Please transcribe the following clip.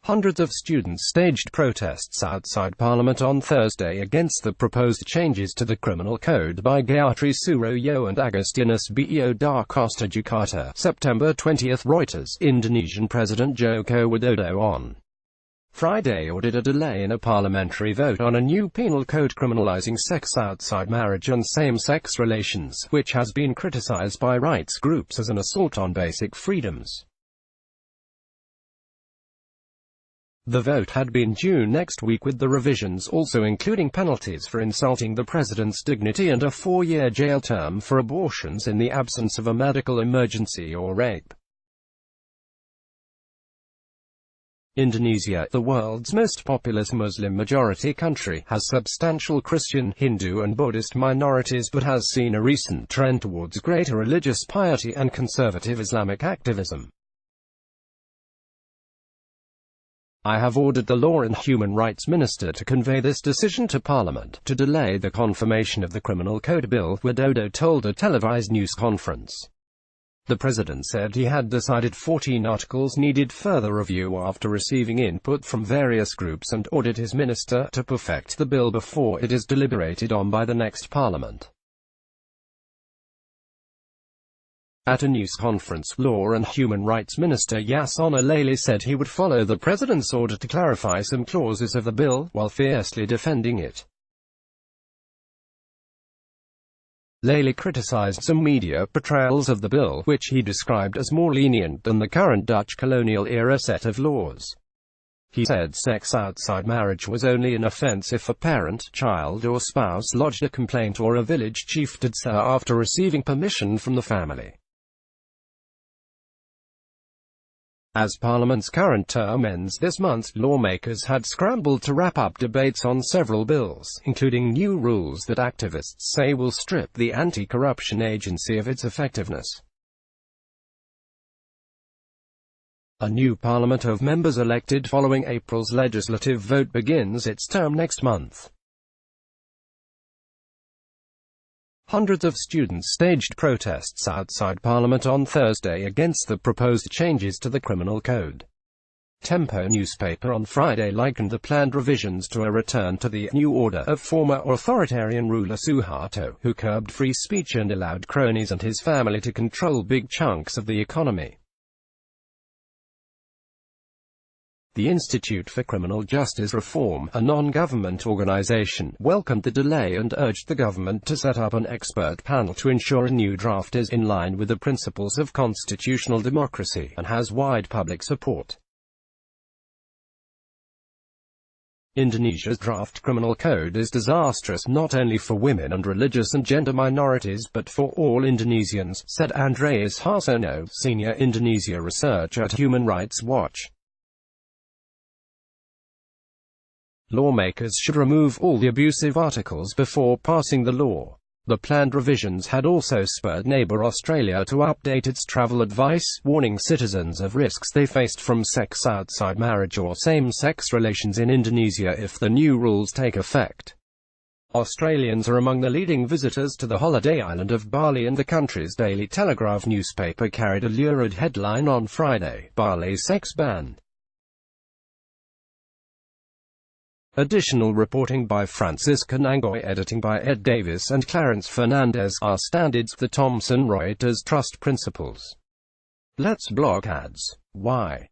Hundreds of students staged protests outside Parliament on Thursday against the proposed changes to the criminal code by Gayatri, Suroyo and Agustinus B.A.C. Costa, Jakarta, September 20. Reuters. Indonesian President Joko Widodo on Friday ordered a delay in a parliamentary vote on a new penal code criminalizing sex outside marriage and same-sex relations, which has been criticized by rights groups as an assault on basic freedoms. The vote had been due next week, with the revisions also including penalties for insulting the president's dignity and a 4-year jail term for abortions in the absence of a medical emergency or rape. Indonesia, the world's most populous Muslim-majority country, has substantial Christian, Hindu and Buddhist minorities but has seen a recent trend towards greater religious piety and conservative Islamic activism. I have ordered the Law and Human Rights Minister to convey this decision to Parliament, to delay the confirmation of the Criminal Code Bill, Widodo told a televised news conference. The President said he had decided 14 articles needed further review after receiving input from various groups and ordered his minister to perfect the bill before it is deliberated on by the next Parliament. At a news conference, Law and Human Rights Minister Yasona Lely said he would follow the President's order to clarify some clauses of the bill, while fiercely defending it. Lely criticized some media portrayals of the bill, which he described as more lenient than the current Dutch colonial-era set of laws. He said sex outside marriage was only an offense if a parent, child or spouse lodged a complaint or a village chief did so after receiving permission from the family. As Parliament's current term ends this month, lawmakers had scrambled to wrap up debates on several bills, including new rules that activists say will strip the anti-corruption agency of its effectiveness. A new parliament of members elected following April's legislative vote begins its term next month. Hundreds of students staged protests outside Parliament on Thursday against the proposed changes to the criminal code. Tempo newspaper on Friday likened the planned revisions to a return to the new order of former authoritarian ruler Suharto, who curbed free speech and allowed cronies and his family to control big chunks of the economy. The Institute for Criminal Justice Reform, a non-government organization, welcomed the delay and urged the government to set up an expert panel to ensure a new draft is in line with the principles of constitutional democracy and has wide public support. Indonesia's draft criminal code is disastrous not only for women and religious and gender minorities but for all Indonesians, said Andreas Harsono, senior Indonesia researcher at Human Rights Watch. Lawmakers should remove all the abusive articles before passing the law. The planned revisions had also spurred neighbor Australia to update its travel advice, warning citizens of risks they faced from sex outside marriage or same-sex relations in Indonesia if the new rules take effect. Australians are among the leading visitors to the holiday island of Bali, and the country's Daily Telegraph newspaper carried a lurid headline on Friday: Bali sex ban. Additional reporting by Francisca Nangoy, editing by Ed Davis and Clarence Fernandez. Our standards, the Thomson Reuters Trust Principles. Let's block ads. Why?